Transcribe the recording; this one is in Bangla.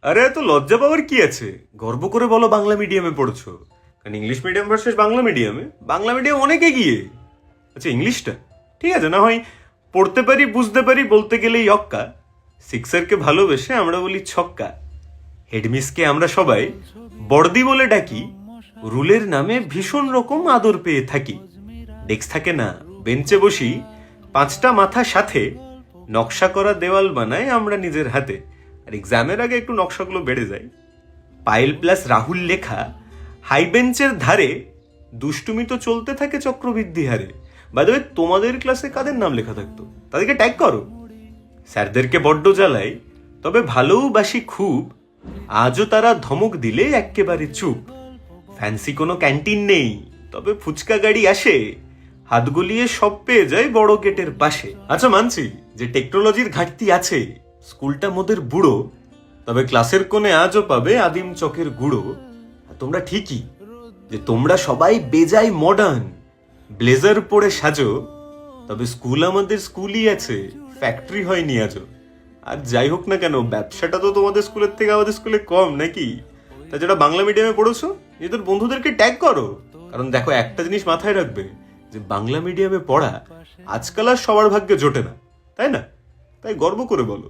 আরে এত লজ্জা পাওয়ার কি আছে? গর্ব করে বলো বাংলা মিডিয়ামে পড়ছো। কারণ ইংলিশ মিডিয়াম ভার্সেস বাংলা মিডিয়ামে বাংলা মিডিয়াম অনেক এগিয়ে। আচ্ছা ইংলিশটা ঠিক আছে, না হয় পড়তে পারি বুঝতে পারি বলতে গেলেই অক্কা। সিক্সারকে ভালোবেসে আমরা বলি ছক্কা। হেডমিসকে আমরা সবাই বড়দি বলে ডাকি। রুলের নামে ভীষণ রকম আদর পেয়ে থাকি। ডেস্ক থাকে না, বেঞ্চে বসি, 5টা মাথা সাথে নকশা করা দেওয়াল বানাই আমরা নিজের হাতে। আর এক্সামের আগে একটু নকশাগুলো বেড়ে যায়। পায়েল প্লাস রাহুল লেখা হাই বেঞ্চের ধারে দুষ্টুমি তো চলতে থাকে চক্রবৃদ্ধি হারে। বাই দ্য ওয়ে, তোমাদের ক্লাসে কাদের নাম লেখা থাকতো তাদেরকে ট্যাগ করো। স্যারদেরকে বড্ড জ্বালাই, তবে ভালোবাসি খুব। আজও তারা ধমক দিলে এক্কেবারে চুপ। ফ্যান্সি কোনো ক্যান্টিন নেই, তবে ফুচকা গাড়ি আসে। হাত গলিয়ে সব পেয়ে যায় বড় গেটের পাশে। আচ্ছা মানছি যে টেকনোলজির ঘাটতি আছে, স্কুলটা মোদের বুড়ো, তবে ক্লাসের কোণে আজও পাবে আদিম চকের গুঁড়ো। আর তোমরা ঠিকই যে তোমরা সবাই বেজায় মডার্ন, ব্লেজার পরে সাজো, তবে স্কুল আমাদের স্কুলই আছে, ফ্যাক্টরি হয়নি আজও। আর যাই হোক না কেন, ব্যবসাটা তো তোমাদের স্কুলের থেকে আমাদের স্কুলে কম নাকি? তা যারা বাংলা মিডিয়ামে পড়েছো নিজেদের বন্ধুদেরকে ট্যাগ করো। কারণ দেখো, একটা জিনিস মাথায় রাখবে যে বাংলা মিডিয়ামে পড়া আজকাল আর সবার ভাগ্যে জোটে না, তাই না? তাই গর্ব করে বলো।